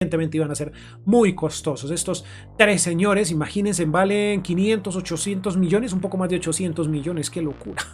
Evidentemente iban a ser muy costosos. Estos tres señores, imagínense, valen 500, 800 millones, un poco más de 800 millones, qué locura.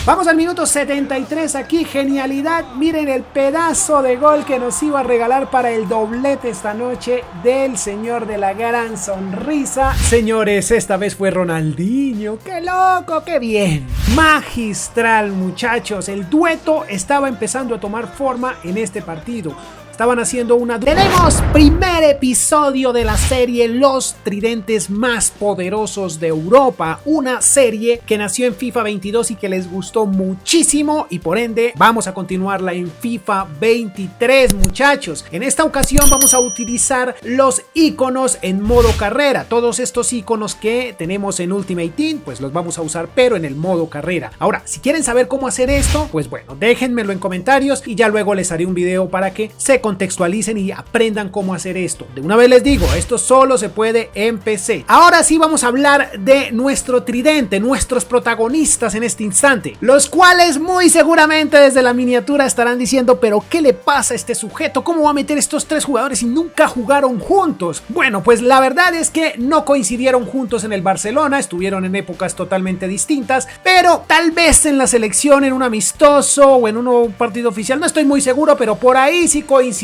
Vamos al minuto 73 aquí, genialidad, miren el pedazo de gol que nos iba a regalar para el doblete esta noche del señor de la gran sonrisa. Señores, esta vez fue Ronaldinho, qué loco, qué bien. Magistral, muchachos, el dueto estaba empezando a tomar forma en este partido. Estaban haciendo una... Tenemos primer episodio de la serie Los Tridentes Más Poderosos de Europa. Una serie que nació en FIFA 22 y que les gustó muchísimo. Y por ende vamos a continuarla en FIFA 23, muchachos. En esta ocasión vamos a utilizar los iconos en modo carrera. Todos estos iconos que tenemos en Ultimate Team, pues los vamos a usar, pero en el modo carrera. Ahora, si quieren saber cómo hacer esto, pues bueno, déjenmelo en comentarios y ya luego les haré un video para que se contextualicen y aprendan cómo hacer esto. De una vez les digo, esto solo se puede en PC. Ahora sí vamos a hablar de nuestro tridente, nuestros protagonistas en este instante, los cuales muy seguramente desde la miniatura estarán diciendo, pero ¿qué le pasa a este sujeto? ¿Cómo va a meter estos tres jugadores si nunca jugaron juntos? Bueno, pues la verdad es que no coincidieron juntos en el Barcelona, estuvieron en épocas totalmente distintas, pero tal vez en la selección, en un amistoso o en un partido oficial, no estoy muy seguro, pero por ahí sí coincidieron,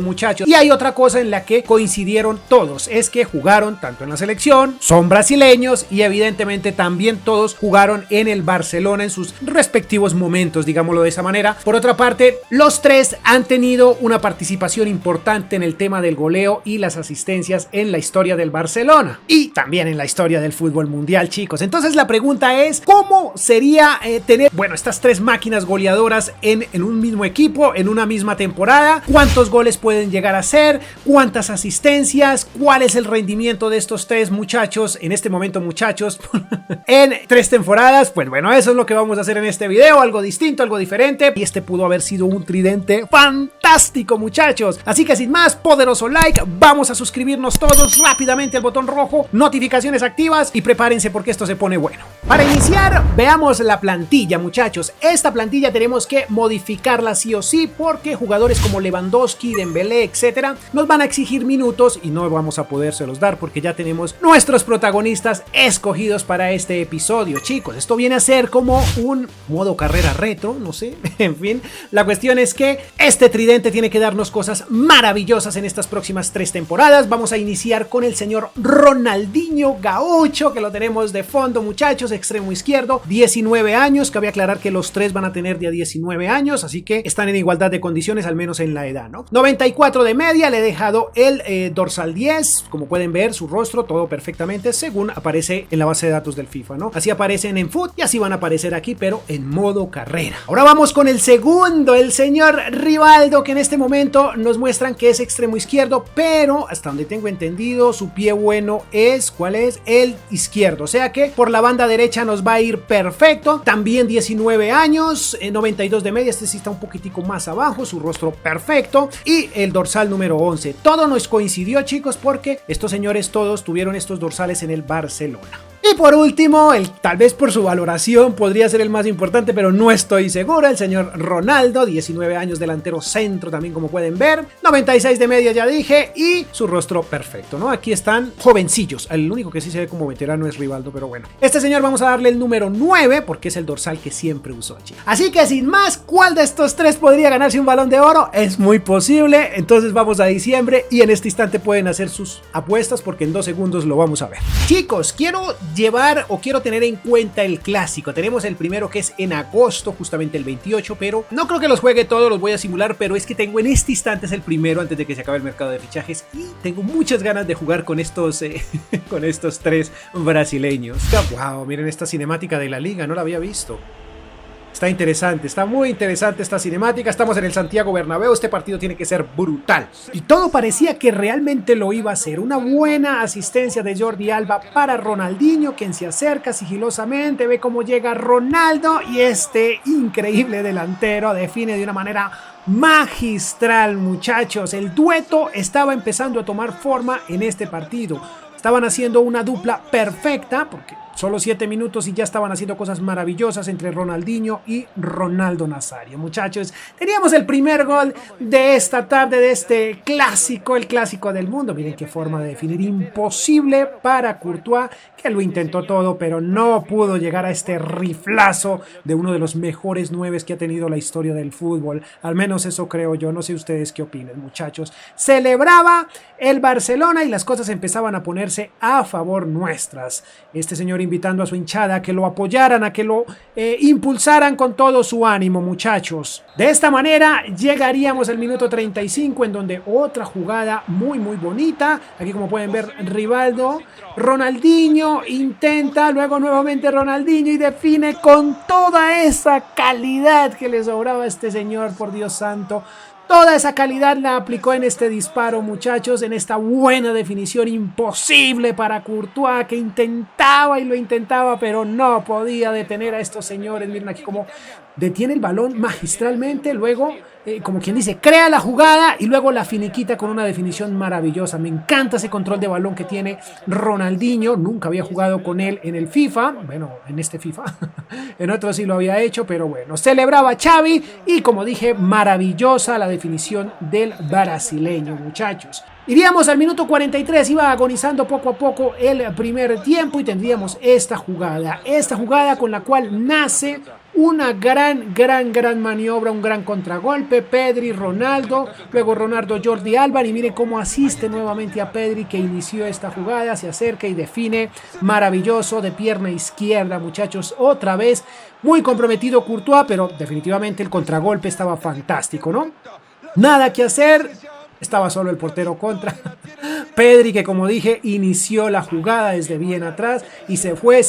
muchachos. Y hay otra cosa en la que coincidieron todos, es que jugaron tanto en la selección, son brasileños y evidentemente también todos jugaron en el Barcelona en sus respectivos momentos, digámoslo de esa manera. Por otra parte, los tres han tenido una participación importante en el tema del goleo y las asistencias en la historia del Barcelona y también en la historia del fútbol mundial, chicos. Entonces la pregunta es, ¿cómo sería tener, bueno, estas tres máquinas goleadoras en un mismo equipo, en una misma temporada? ¿Cuántos goles pueden llegar a ser? ¿Cuántas asistencias? ¿Cuál es el rendimiento de estos tres muchachos en este momento, muchachos? En 3 temporadas. Pues bueno, eso es lo que vamos a hacer en este video, algo distinto, algo diferente, y este pudo haber sido un tridente fantástico, muchachos. Así que sin más, poderoso like, vamos a suscribirnos todos rápidamente al botón rojo, notificaciones activas y prepárense porque esto se pone bueno. Para iniciar, veamos la plantilla, muchachos. Esta plantilla tenemos que modificarla sí o sí porque jugadores como Lewandowski, Dembélé, etcétera, nos van a exigir minutos y no vamos a podérselos dar porque ya tenemos nuestros protagonistas escogidos para este episodio, chicos. Esto viene a ser como un modo carrera retro, no sé, en fin. La cuestión es que este tridente tiene que darnos cosas maravillosas en estas próximas 3 temporadas. Vamos a iniciar con el señor Ronaldinho Gaucho, que lo tenemos de fondo, muchachos, extremo izquierdo, 19 años, cabe aclarar que los tres van a tener de 19 años, así que están en igualdad de condiciones, al menos en la edad, ¿no? 94 de media, le he dejado el dorsal 10, como pueden ver, su rostro, todo perfectamente según aparece en la base de datos del FIFA, ¿no? Así aparecen en FUT y así van a aparecer aquí, pero en modo carrera. Ahora vamos con el segundo, el señor Rivaldo, que en este momento nos muestran que es extremo izquierdo, pero hasta donde tengo entendido, su pie bueno es, ¿cuál es? El izquierdo, o sea que por la banda derecha nos va a ir perfecto. También 19 años, 92 de media, este sí está un poquitico más abajo, su rostro perfecto, y el dorsal número 11. Todo nos coincidió, chicos, porque estos señores todos tuvieron estos dorsales en el Barcelona. Y por último, tal vez por su valoración podría ser el más importante, pero no estoy seguro, el señor Ronaldo, 19 años, delantero centro también, como pueden ver, 96 de media ya dije, y su rostro perfecto, ¿no? Aquí están jovencillos, el único que sí se ve como veterano es Rivaldo, pero bueno. Este señor vamos a darle el número 9, porque es el dorsal que siempre usó, chicos. Así que sin más, ¿cuál de estos tres podría ganarse un Balón de Oro? Es muy posible, entonces vamos a diciembre y en este instante pueden hacer sus apuestas porque en 2 segundos lo vamos a ver. Chicos, quiero tener en cuenta el clásico. Tenemos el primero que es en agosto, justamente el 28, pero no creo que los juegue todos, los voy a simular, pero es que tengo en este instante, es el primero antes de que se acabe el mercado de fichajes y tengo muchas ganas de jugar con estos con estos tres brasileños. Wow, miren esta cinemática de la liga, no la había visto. Está interesante, está muy interesante esta cinemática. Estamos en el Santiago Bernabéu, este partido tiene que ser brutal. Y todo parecía que realmente lo iba a hacer. Una buena asistencia de Jordi Alba para Ronaldinho, quien se acerca sigilosamente, ve cómo llega Ronaldo y este increíble delantero define de una manera magistral, muchachos. El dueto estaba empezando a tomar forma en este partido. Estaban haciendo una dupla perfecta porque Solo 7 minutos y ya estaban haciendo cosas maravillosas entre Ronaldinho y Ronaldo Nazario. Muchachos, teníamos el primer gol de esta tarde, de este clásico, el clásico del mundo. Miren qué forma de definir, imposible para Courtois, que lo intentó todo, pero no pudo llegar a este riflazo de uno de los mejores 9 que ha tenido la historia del fútbol. Al menos eso creo yo, no sé ustedes qué opinan, muchachos. Celebraba el Barcelona y las cosas empezaban a ponerse a favor nuestras. Este señor invitando a su hinchada a que lo apoyaran, a que lo impulsaran con todo su ánimo, muchachos. De esta manera llegaríamos al minuto 35, en donde otra jugada muy bonita. Aquí, como pueden ver, Rivaldo, Ronaldinho intenta, luego nuevamente Ronaldinho y define con toda esa calidad que le sobraba a este señor, por Dios santo. Toda esa calidad la aplicó en este disparo, muchachos, en esta buena definición imposible para Courtois, que intentaba y lo intentaba, pero no podía detener a estos señores. Miren aquí cómo detiene el balón magistralmente, luego, como quien dice, crea la jugada y luego la finiquita con una definición maravillosa. Me encanta ese control de balón que tiene Ronaldinho. Nunca había jugado con él en el FIFA, bueno, en este FIFA, en otro sí lo había hecho, pero bueno, celebraba Xavi y, como dije, maravillosa la definición del brasileño, muchachos. Iríamos al minuto 43, iba agonizando poco a poco el primer tiempo y tendríamos esta jugada con la cual nace una gran maniobra, un gran contragolpe. Pedri, Ronaldo, luego Ronaldo, Jordi Alba, y miren cómo asiste nuevamente a Pedri, que inició esta jugada, se acerca y define maravilloso de pierna izquierda, muchachos. Otra vez muy comprometido Courtois, pero definitivamente el contragolpe estaba fantástico, ¿no? Nada que hacer. Estaba solo el portero contra. Pedri, que como dije, inició la jugada desde bien atrás y se fue,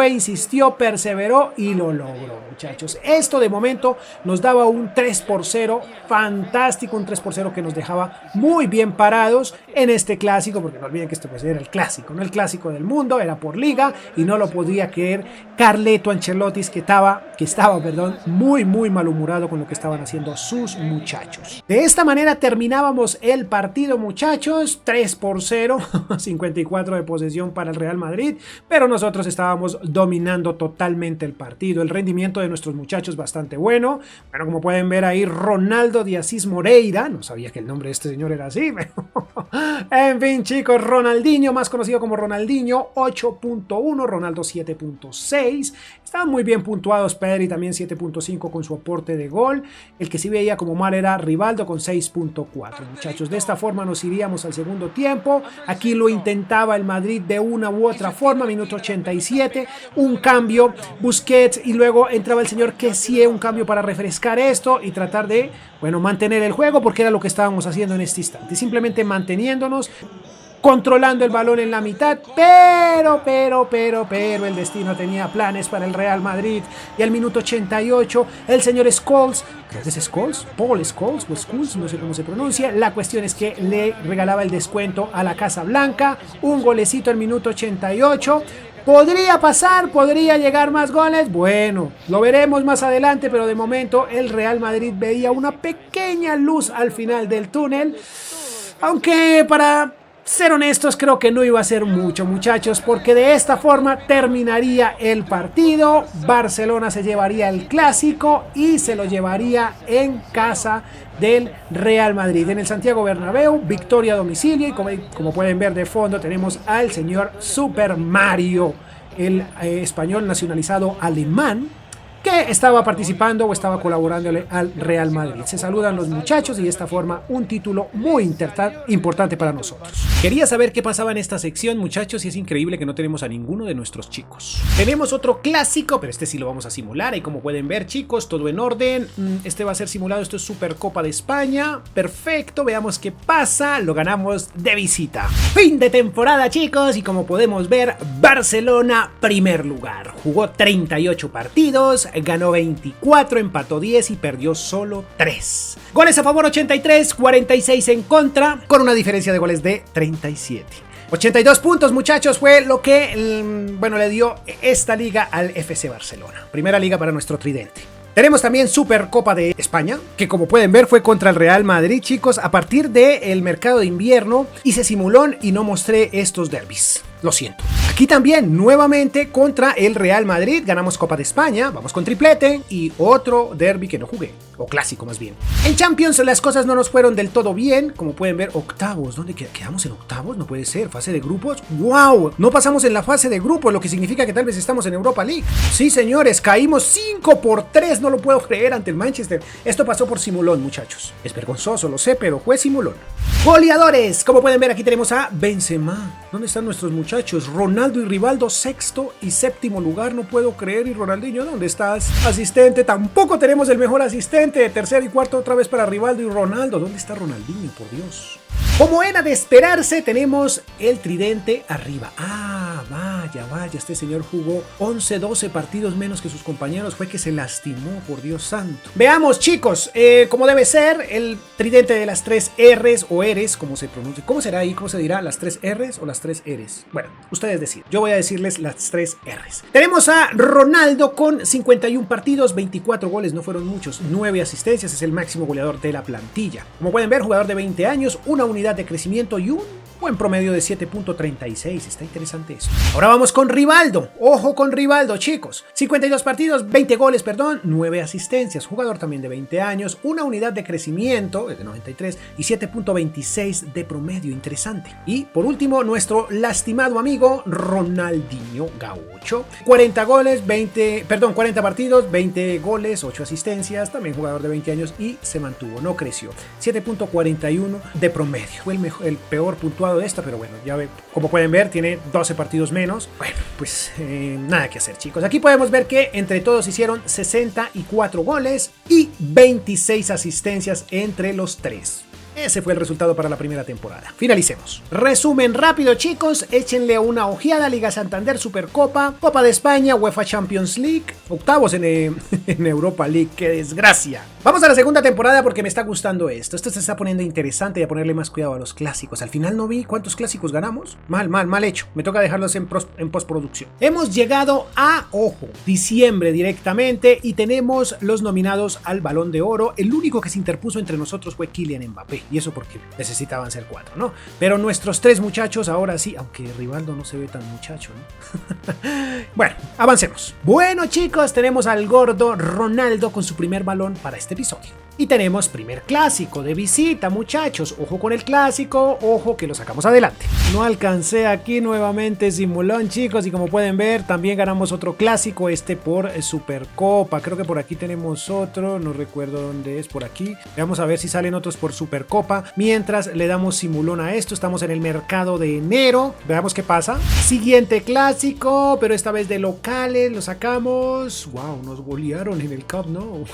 insistió, perseveró y lo logró, muchachos. Esto de momento nos daba un 3-0 fantástico, un 3-0 que nos dejaba muy bien parados en este clásico, porque no olviden que esto pues era el clásico, no el clásico del mundo, era por liga y no lo podía creer Carleto Ancelotti, que estaba muy malhumorado con lo que estaban haciendo sus muchachos. De esta manera terminábamos el partido, muchachos, 3-0, 54 de posesión para el Real Madrid, pero nosotros estábamos dominando totalmente el partido. El rendimiento de nuestros muchachos bastante bueno. Bueno, como pueden ver ahí, Ronaldo de Asís Moreira, no sabía que el nombre de este señor era así, pero en fin, chicos, Ronaldinho, más conocido como Ronaldinho, 8.1, Ronaldo 7.6. Estaban muy bien puntuados. Pedri también 7.5 con su aporte de gol. El que sí veía como mal era Rivaldo con 6.4. Muchachos, de esta forma nos iríamos al segundo tiempo. Aquí lo intentaba el Madrid de una u otra forma. Minuto 87, un cambio, Busquets, y luego entraba el señor Kessie, un cambio para refrescar esto y tratar de, bueno, mantener el juego, porque era lo que estábamos haciendo en este instante, simplemente manteniéndonos, controlando el balón en la mitad, pero el destino tenía planes para el Real Madrid. Y al minuto 88, el señor Scholes, creo que es Scholes, Paul Scholes o Scholes, no sé cómo se pronuncia, la cuestión es que le regalaba el descuento a la Casa Blanca, un golecito al minuto 88. ¿Podría pasar? ¿Podría llegar más goles? Bueno, lo veremos más adelante, pero de momento el Real Madrid veía una pequeña luz al final del túnel, aunque para ser honestos, creo que no iba a ser mucho, muchachos, porque de esta forma terminaría el partido. Barcelona se llevaría el clásico y se lo llevaría en casa del Real Madrid, en el Santiago Bernabéu, victoria a domicilio. Y como pueden ver de fondo, tenemos al señor Super Mario, el español nacionalizado alemán, que estaba participando o estaba colaborándole al Real Madrid. Se saludan los muchachos y de esta forma un título muy importante para nosotros. Quería saber qué pasaba en esta sección, muchachos, y es increíble que no tenemos a ninguno de nuestros chicos. Tenemos otro clásico, pero este sí lo vamos a simular, y como pueden ver, chicos, todo en orden. Este va a ser simulado, esto es Supercopa de España. Perfecto, veamos qué pasa. Lo ganamos de visita. Fin de temporada, chicos, y como podemos ver, Barcelona primer lugar. Jugó 38 partidos, ganó 24, empató 10 y perdió solo 3. Goles a favor 83, 46 en contra, con una diferencia de goles de 37. 82 puntos, muchachos, fue lo que le dio esta liga al FC Barcelona. Primera liga para nuestro tridente. Tenemos también Supercopa de España, que como pueden ver fue contra el Real Madrid, chicos, a partir del mercado de invierno. Hice simulón y no mostré estos derbis. Lo siento. Aquí también, nuevamente contra el Real Madrid, ganamos Copa de España, vamos con triplete y otro derbi que no jugué, o clásico más bien. En Champions las cosas no nos fueron del todo bien, como pueden ver, octavos. ¿Dónde quedamos? ¿En octavos? No puede ser. ¿Fase de grupos? ¡Wow! No pasamos en la fase de grupos, lo que significa que tal vez estamos en Europa League. Sí, señores, caímos 5-3, no lo puedo creer, ante el Manchester. Esto pasó por simulón, muchachos. Es vergonzoso, lo sé, pero fue simulón. Goleadores, como pueden ver aquí tenemos a Benzema. ¿Dónde están nuestros muchachos? Ronaldo y Rivaldo, sexto y séptimo lugar, no puedo creer. Y Ronaldinho, ¿dónde estás? Asistente, tampoco tenemos el mejor asistente. Tercero y cuarto otra vez para Rivaldo y Ronaldo. ¿Dónde está Ronaldinho, por Dios? Como era de esperarse, tenemos el tridente arriba. Vaya, este señor jugó 11-12 partidos menos que sus compañeros. Fue que se lastimó, por Dios santo. Veamos, chicos, como debe ser, el tridente de las 3 R's o Eres, como se pronuncia. ¿Cómo será ahí? ¿Cómo se dirá? ¿Las 3 R's o las 3 Eres? Bueno, ustedes deciden. Yo voy a decirles las 3 R's. Tenemos a Ronaldo con 51 partidos, 24 goles, no fueron muchos, 9 asistencias, es el máximo goleador de la plantilla. Como pueden ver, jugador de 20 años, una unidad de crecimiento y un buen promedio de 7.36. Está interesante eso. Ahora vamos con Rivaldo. Ojo con Rivaldo, chicos. 52 partidos, 20 goles, 9 asistencias. Jugador también de 20 años, una unidad de crecimiento de 93 y 7.26 de promedio. Interesante. Y por último, nuestro lastimado amigo Ronaldinho Gaucho. 40 partidos, 20 goles, 8 asistencias. También jugador de 20 años y se mantuvo, no creció. 7.41 de promedio. Fue el peor puntuado de esta, pero bueno, ya ve, como pueden ver, tiene 12 partidos menos. Bueno, pues nada que hacer, chicos. Aquí podemos ver que entre todos hicieron 64 goles y 26 asistencias entre los tres. Ese fue el resultado para la primera temporada. Finalicemos. Resumen rápido, chicos. Échenle una ojeada. Liga Santander, Supercopa, Copa de España, UEFA Champions League, octavos en Europa League. ¡Qué desgracia! Vamos a la segunda temporada porque me está gustando esto. Esto se está poniendo interesante y a ponerle más cuidado a los clásicos. Al final no vi cuántos clásicos ganamos. Mal hecho. Me toca dejarlos en postproducción. Hemos llegado a, ojo, diciembre directamente y tenemos los nominados al Balón de Oro. El único que se interpuso entre nosotros fue Kylian Mbappé. Y eso porque necesitaban ser 4, ¿no? Pero nuestros 3 muchachos ahora sí, aunque Rivaldo no se ve tan muchacho, ¿no? Bueno, avancemos. Bueno, chicos, tenemos al gordo Ronaldo con su primer balón para este episodio. Y tenemos primer clásico de visita, muchachos. Ojo con el clásico, ojo que lo sacamos adelante. No alcancé aquí nuevamente simulón, chicos. Y como pueden ver, también ganamos otro clásico, por Supercopa. Creo que por aquí tenemos otro, no recuerdo dónde es, por aquí. Vamos a ver si salen otros por Supercopa. Mientras le damos simulón a esto, estamos en el mercado de enero. Veamos qué pasa. Siguiente clásico, pero esta vez de locales, lo sacamos. Wow, nos golearon en el Camp Nou.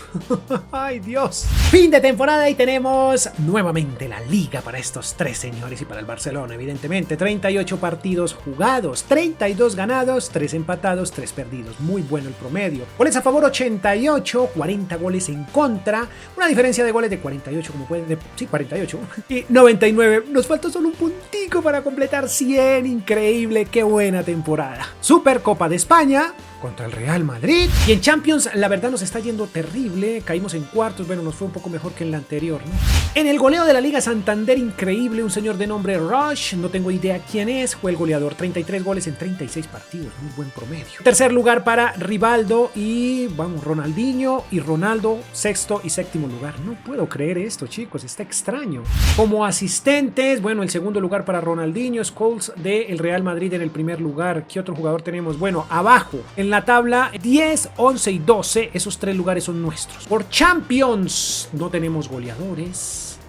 Ay, Dios. Fin de temporada y tenemos nuevamente la liga para estos 3 señores y para el Barcelona, evidentemente. 38 partidos jugados, 32 ganados, 3 empatados, 3 perdidos. Muy bueno el promedio. Goles a favor 88, 40 goles en contra. Una diferencia de goles de 48, como pueden ver. Sí, 48. Y 99. Nos falta solo un puntico para completar 100. Increíble, qué buena temporada. Supercopa de España contra el Real Madrid. Y en Champions, la verdad, nos está yendo terrible. Caímos en cuartos, bueno, nos fue un poco mejor que en la anterior, ¿no? En el goleo de la Liga Santander, increíble, un señor de nombre Rush, no tengo idea quién es, fue el goleador, 33 goles en 36 partidos, muy buen promedio. Tercer lugar para Rivaldo y, vamos, Ronaldinho y Ronaldo, sexto y séptimo lugar. No puedo creer esto, chicos, está extraño. Como asistentes, bueno, el segundo lugar para Ronaldinho, Scholes del Real Madrid en el primer lugar. ¿Qué otro jugador tenemos? Bueno, abajo, en la tabla 10, 11 y 12, esos 3 lugares son nuestros. Por Champions no tenemos goleadores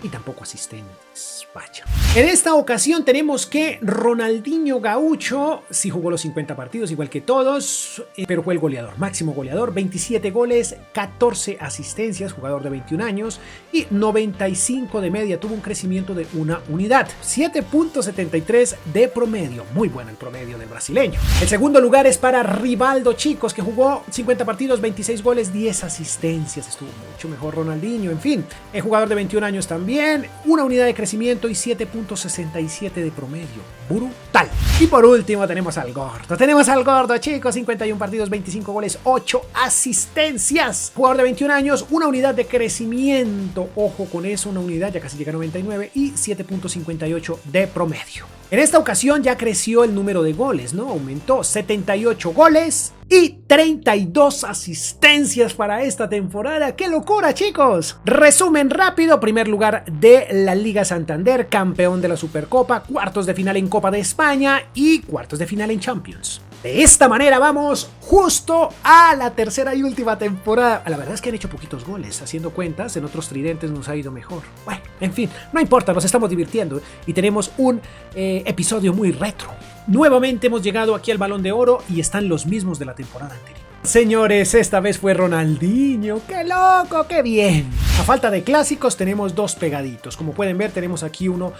y tampoco asistentes. Vaya. En esta ocasión tenemos que Ronaldinho Gaucho sí jugó los 50 partidos igual que todos, pero fue el goleador, máximo goleador, 27 goles, 14 asistencias, jugador de 21 años y 95 de media, tuvo un crecimiento de una unidad, 7.73 de promedio, muy bueno el promedio del brasileño. El segundo lugar es para Rivaldo, chicos, que jugó 50 partidos, 26 goles, 10 asistencias, estuvo mucho mejor Ronaldinho, en fin, el jugador de 21 años también, una unidad de crecimiento y 7.67 de promedio. Brutal. Y por último tenemos al gordo, chicos, 51 partidos, 25 goles, 8 asistencias. Jugador de 21 años, una unidad de crecimiento. Ojo con eso, una unidad, ya casi llega a 99 y 7.58 de promedio. En esta ocasión ya creció el número de goles, ¿no? Aumentó 78 goles y 32 asistencias para esta temporada. ¡Qué locura, chicos! Resumen rápido: primer lugar de la Liga Santander, campeón de la Supercopa, cuartos de final en Copa de España y cuartos de final en Champions. De esta manera vamos justo a la tercera y última temporada. La verdad es que han hecho poquitos goles, haciendo cuentas, en otros tridentes nos ha ido mejor. Bueno, en fin, no importa, nos estamos divirtiendo y tenemos un episodio muy retro. Nuevamente hemos llegado aquí al Balón de Oro y están los mismos de la temporada anterior. Señores, esta vez fue Ronaldinho. ¡Qué loco! ¡Qué bien! A falta de clásicos tenemos dos pegaditos. Como pueden ver, tenemos aquí uno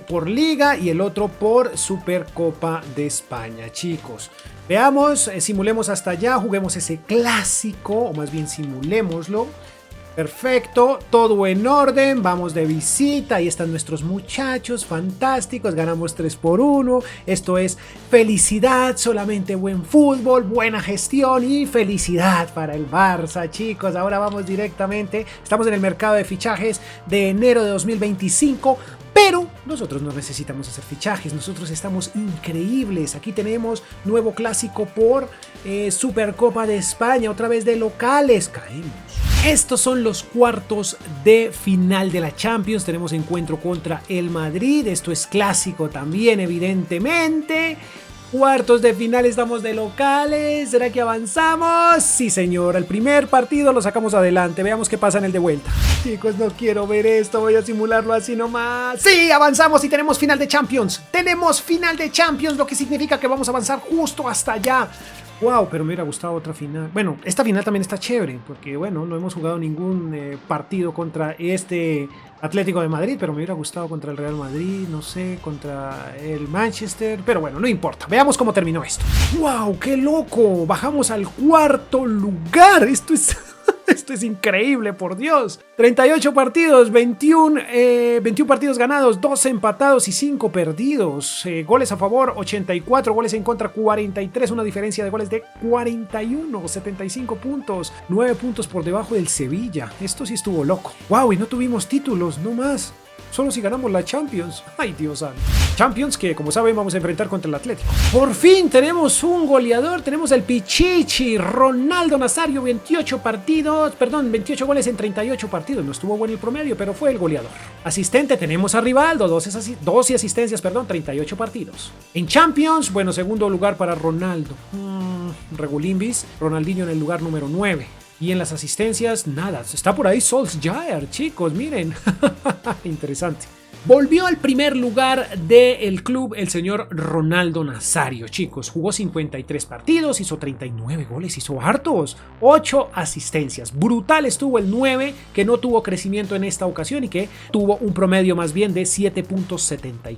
por Liga y el otro por Supercopa de España, chicos. Veamos, simulemos hasta allá, juguemos ese clásico, o más bien simulémoslo. Perfecto, todo en orden, vamos de visita, ahí están nuestros muchachos, fantásticos, ganamos 3-1, esto es felicidad, solamente buen fútbol, buena gestión y felicidad para el Barça, chicos. Ahora vamos directamente, estamos en el mercado de fichajes de enero de 2025, pero nosotros no necesitamos hacer fichajes, nosotros estamos increíbles. Aquí tenemos nuevo clásico por Supercopa de España, otra vez de locales, caemos. Estos son los cuartos de final de la Champions. Tenemos encuentro contra el Madrid. Esto es clásico también, evidentemente. Cuartos de final, estamos de locales. ¿Será que avanzamos? Sí, señor. El primer partido lo sacamos adelante. Veamos qué pasa en el de vuelta. Chicos, no quiero ver esto. Voy a simularlo así nomás. Sí, avanzamos y tenemos final de Champions. Tenemos final de Champions, lo que significa que vamos a avanzar justo hasta allá. Wow, pero me hubiera gustado otra final. Bueno, esta final también está chévere, porque bueno, no hemos jugado ningún partido contra este Atlético de Madrid, pero me hubiera gustado contra el Real Madrid, no sé, contra el Manchester, pero bueno, no importa. Veamos cómo terminó esto. ¡Wow! ¡Qué loco! Bajamos al cuarto lugar. Esto es increíble, por Dios. 38 partidos, 21 partidos ganados, 12 empatados y 5 perdidos. Goles a favor, 84, goles en contra, 43, una diferencia de goles de 41, 75 puntos, 9 puntos por debajo del Sevilla. Esto sí estuvo loco. Wow, y no tuvimos títulos, no más. Solo si ganamos la Champions. Ay, Dios santo. Champions que, como saben, vamos a enfrentar contra el Atlético. Por fin tenemos un goleador. Tenemos el Pichichi, Ronaldo Nazario, 28 goles en 38 partidos. No estuvo bueno el promedio, pero fue el goleador. Asistente tenemos a Rivaldo, 12 asistencias, 38 partidos. En Champions, bueno, segundo lugar para Ronaldo. Regulimbis, Ronaldinho en el lugar número 9. Y en las asistencias, nada. Está por ahí Solskjaer, chicos, miren. Interesante. Volvió al primer lugar del club el señor Ronaldo Nazario, chicos. Jugó 53 partidos, hizo 39 goles, hizo hartos. 8 asistencias. Brutal estuvo el 9, que no tuvo crecimiento en esta ocasión y que tuvo un promedio más bien de 7.74.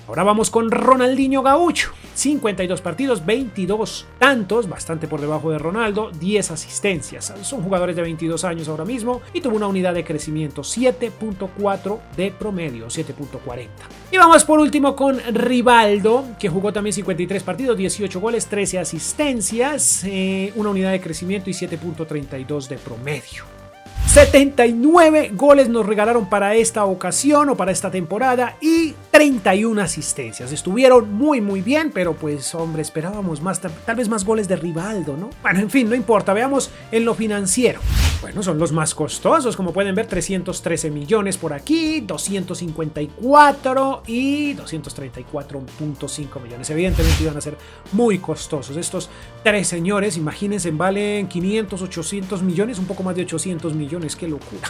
Ahora vamos con Ronaldinho Gaucho. 52 partidos, 22 tantos, bastante por debajo de Ronaldo, 10 asistencias. Son jugadores de 22 años ahora mismo y tuvo una unidad de crecimiento, 7.4 de promedio. 7.40. Y vamos por último con Rivaldo, que jugó también 53 partidos, 18 goles, 13 asistencias, una unidad de crecimiento y 7.32 de promedio. 79 goles nos regalaron para esta ocasión o para esta temporada y 31 asistencias. Estuvieron muy bien, pero pues hombre, esperábamos más, tal vez más goles de Rivaldo, ¿no? Bueno, en fin, no importa, veamos en lo financiero. Bueno, son los más costosos, como pueden ver, 313 millones por aquí, 254 y 234.5 millones. Evidentemente iban a ser muy costosos. Estos tres señores, imagínense, valen 500, 800 millones, un poco más de 800 millones. ¡Qué locura!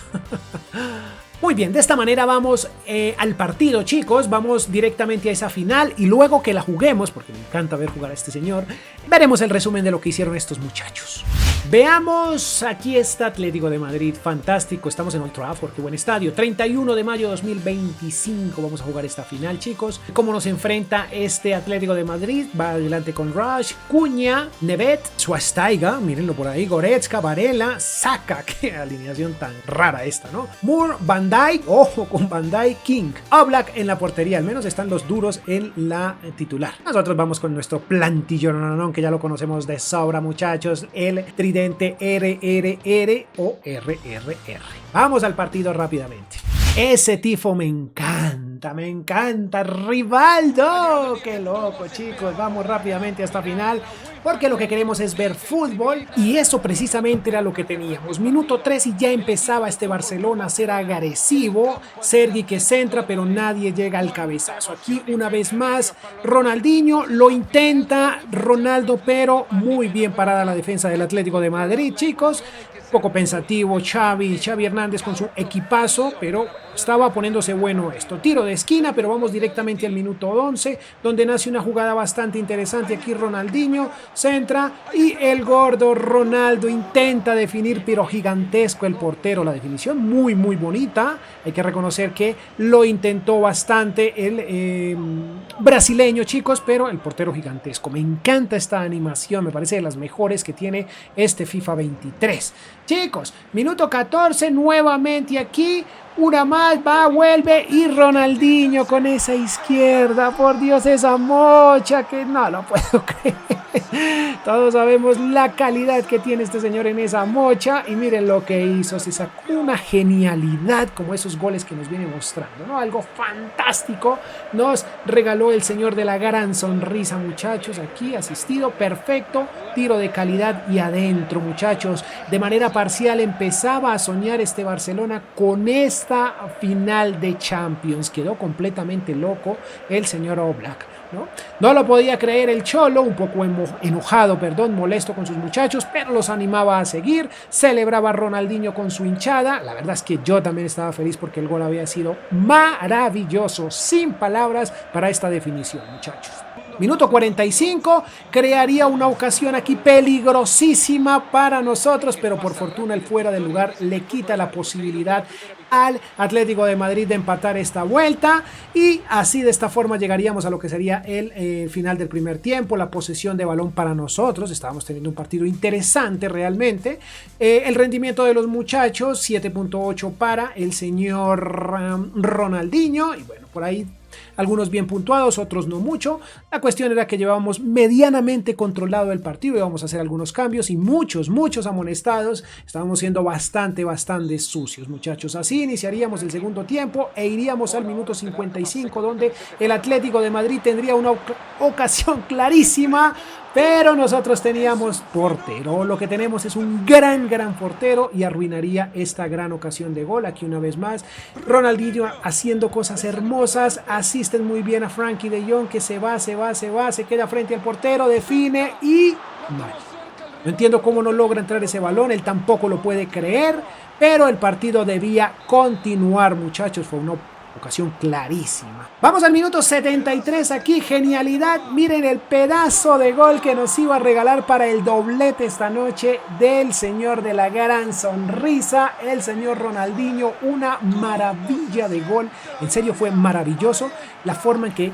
Muy bien, de esta manera vamos al partido, chicos. Vamos directamente a esa final y luego que la juguemos, porque me encanta ver jugar a este señor, veremos el resumen de lo que hicieron estos muchachos. Veamos, aquí está Atlético de Madrid, fantástico, estamos en Old Trafford, qué buen estadio. 31 de mayo de 2025 vamos a jugar esta final, chicos. ¿Cómo nos enfrenta este Atlético de Madrid? Va adelante con Rush, Cunha, Nevet, Schweinsteiger, mírenlo por ahí, Goretzka, Varela, Saka, qué alineación tan rara esta, ¿no? Moore, Van Dijk, ojo con Van Dijk, King, Oblak en la portería, al menos están los duros en la titular. Nosotros vamos con nuestro plantillo, que ya lo conocemos de sobra, muchachos, el tridente RRR o RRR. Vamos al partido rápidamente. Ese tifo me encanta. me encanta, Rivaldo, qué loco chicos, vamos rápidamente a esta final, porque lo que queremos es ver fútbol, y eso precisamente era lo que teníamos. Minuto 3 y ya empezaba este Barcelona a ser agresivo, Sergi que centra, pero nadie llega al cabezazo. Aquí una vez más, Ronaldinho lo intenta, Ronaldo, pero muy bien parada la defensa del Atlético de Madrid, chicos. Poco pensativo Xavi Hernández con su equipazo, pero estaba poniéndose bueno esto. Tiro de esquina, pero vamos directamente al minuto 11, donde nace una jugada bastante interesante. Aquí Ronaldinho centra y el gordo Ronaldo intenta definir, pero gigantesco el portero. La definición muy bonita. Hay que reconocer que lo intentó bastante el brasileño, chicos, pero el portero gigantesco. Me encanta esta animación, me parece de las mejores que tiene este FIFA 23. Chicos, minuto 14, nuevamente aquí, una más, va, vuelve, y Ronaldinho con esa izquierda, por Dios, esa mocha que no lo puedo creer. Todos sabemos la calidad que tiene este señor en esa mocha, y miren lo que hizo, se sacó una genialidad como esos goles que nos viene mostrando, ¿no? Algo fantástico nos regaló el señor de la gran sonrisa, muchachos, aquí asistido, perfecto, tiro de calidad y adentro, muchachos. De manera parcial empezaba a soñar este Barcelona con esta final de Champions, quedó completamente loco el señor Oblak. No lo podía creer el Cholo, un poco enojado, molesto con sus muchachos, pero los animaba a seguir, celebraba Ronaldinho con su hinchada. La verdad es que yo también estaba feliz porque el gol había sido maravilloso, sin palabras para esta definición, muchachos. Minuto 45, crearía una ocasión aquí peligrosísima para nosotros, pero por fortuna el fuera del lugar le quita la posibilidad al Atlético de Madrid de empatar esta vuelta, y así de esta forma llegaríamos a lo que sería el final del primer tiempo, la posesión de balón para nosotros. Estábamos teniendo un partido interesante realmente, el rendimiento de los muchachos 7.8 para el señor Ronaldinho, y bueno, por ahí algunos bien puntuados, otros no mucho. La cuestión era que llevábamos medianamente controlado el partido, íbamos a hacer algunos cambios y muchos amonestados. Estábamos siendo bastante sucios, muchachos. Así iniciaríamos el segundo tiempo e iríamos al minuto 55, donde el Atlético de Madrid tendría una ocasión clarísima, pero nosotros teníamos portero. Lo que tenemos es un gran portero, y arruinaría esta gran ocasión de gol. Aquí una vez más Ronaldinho haciendo cosas hermosas, asisten muy bien a Frankie de Jong, que se va, se queda frente al portero, define y no entiendo cómo no logra entrar ese balón, él tampoco lo puede creer, pero el partido debía continuar, muchachos. Fue una ocasión clarísima. Vamos al minuto 73 aquí, genialidad, miren el pedazo de gol que nos iba a regalar para el doblete esta noche del señor de la gran sonrisa, el señor Ronaldinho. Una maravilla de gol, en serio fue maravilloso la forma en que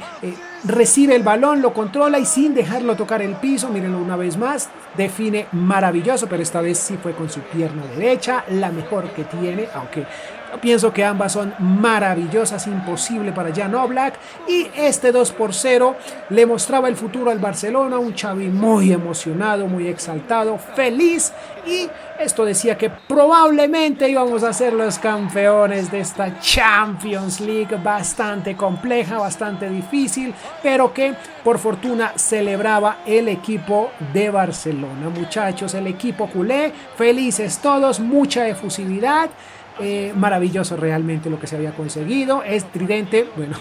recibe el balón, lo controla y sin dejarlo tocar el piso, mírenlo una vez más, define maravilloso, pero esta vez sí fue con su pierna derecha, la mejor que tiene, aunque pienso que ambas son maravillosas, imposible para Jan Oblak. Y este 2-0 le mostraba el futuro al Barcelona, un Xavi muy emocionado, muy exaltado, feliz, y esto decía que probablemente íbamos a ser los campeones de esta Champions League, bastante compleja, bastante difícil, pero que por fortuna celebraba el equipo de Barcelona, muchachos, el equipo culé, felices todos, mucha efusividad. Maravilloso realmente lo que se había conseguido. Es tridente, bueno,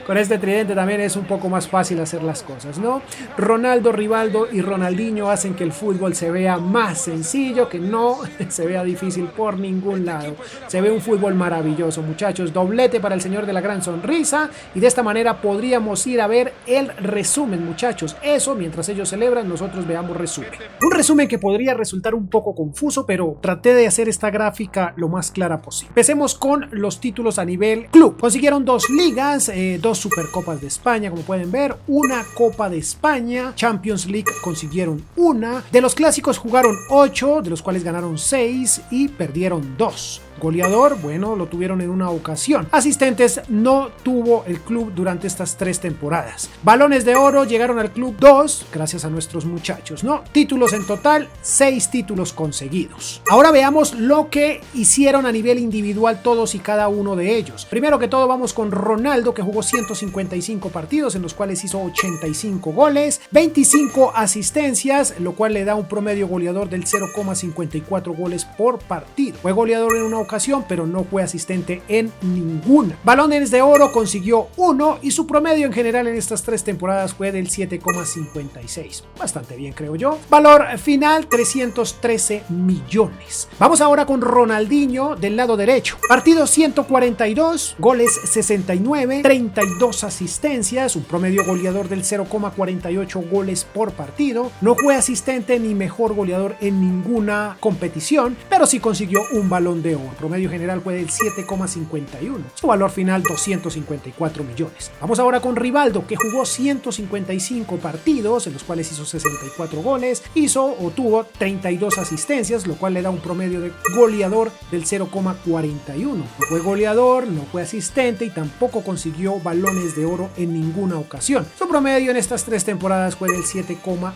con este tridente también es un poco más fácil hacer las cosas, ¿no? Ronaldo, Rivaldo y Ronaldinho hacen que el fútbol se vea más sencillo, que no se vea difícil por ningún lado. Se ve un fútbol maravilloso, muchachos. Doblete para el señor de la gran sonrisa, y de esta manera podríamos ir a ver el resumen, muchachos. Eso, mientras ellos celebran, nosotros veamos resumen. Un resumen que podría resultar un poco confuso, pero traté de hacer esta gráfica lo más clara posible. Empecemos con los títulos a nivel club. Consiguieron 2 ligas, 2 Supercopas de España, como pueden ver, una Copa de España, Champions League consiguieron una. De los clásicos jugaron 8, de los cuales ganaron 6 y perdieron 2. Goleador, bueno, lo tuvieron en una ocasión. Asistentes no tuvo el club durante estas 3 temporadas. Balones de oro llegaron al club 2, gracias a nuestros muchachos, ¿no? Títulos en total, 6 títulos conseguidos. Ahora veamos lo que hicieron a nivel individual todos y cada uno de ellos. Primero que todo vamos con Ronaldo, que jugó 155 partidos en los cuales hizo 85 goles, 25 asistencias, lo cual le da un promedio goleador del 0,54 goles por partido. Fue goleador en una ocasión, pero no fue asistente en ninguna. Balones de oro consiguió 1 y su promedio en general en estas 3 temporadas fue del 7,56. Bastante bien, creo yo. Valor final, 313 millones. Vamos ahora con Ronaldinho del lado derecho. Partidos 142, goles 69, 32 asistencias, un promedio goleador del 0,48 goles por partido. No fue asistente ni mejor goleador en ninguna competición, pero sí consiguió un balón de oro. El promedio general fue del 7,51. Su valor final, 254 millones. Vamos ahora con Rivaldo, que jugó 155 partidos, en los cuales hizo 64 goles, tuvo 32 asistencias, lo cual le da un promedio de goleador del 0,41. No fue goleador, no fue asistente y tampoco consiguió balones de oro en ninguna ocasión. Su promedio en estas 3 temporadas fue del 7,41.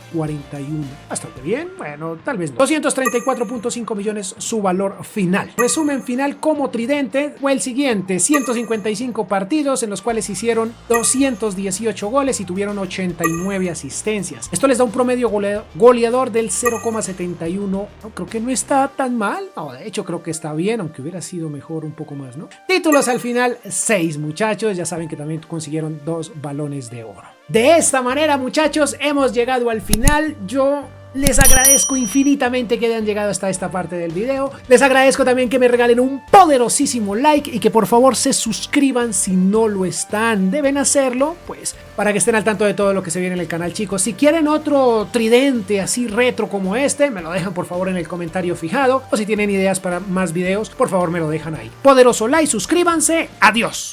Bastante bien, bueno, tal vez no. 234.5 millones su valor final. Resumen final como tridente fue el siguiente: 155 partidos en los cuales hicieron 218 goles y tuvieron 89 asistencias. Esto les da un promedio goleador del 0,71. No, creo que no está tan mal. No, de hecho creo que está bien, aunque hubiera sido mejor un poco más, ¿no? Títulos al final, 6 muchachos. Ya saben que también consiguieron 2 balones de oro. De esta manera, muchachos, hemos llegado al final. Yo les agradezco infinitamente que hayan llegado hasta esta parte del video. Les agradezco también que me regalen un poderosísimo like y que por favor se suscriban si no lo están. Deben hacerlo, pues, para que estén al tanto de todo lo que se viene en el canal, chicos. Si quieren otro tridente así retro como este, me lo dejan por favor en el comentario fijado. O si tienen ideas para más videos, por favor me lo dejan ahí. Poderoso like, suscríbanse. Adiós.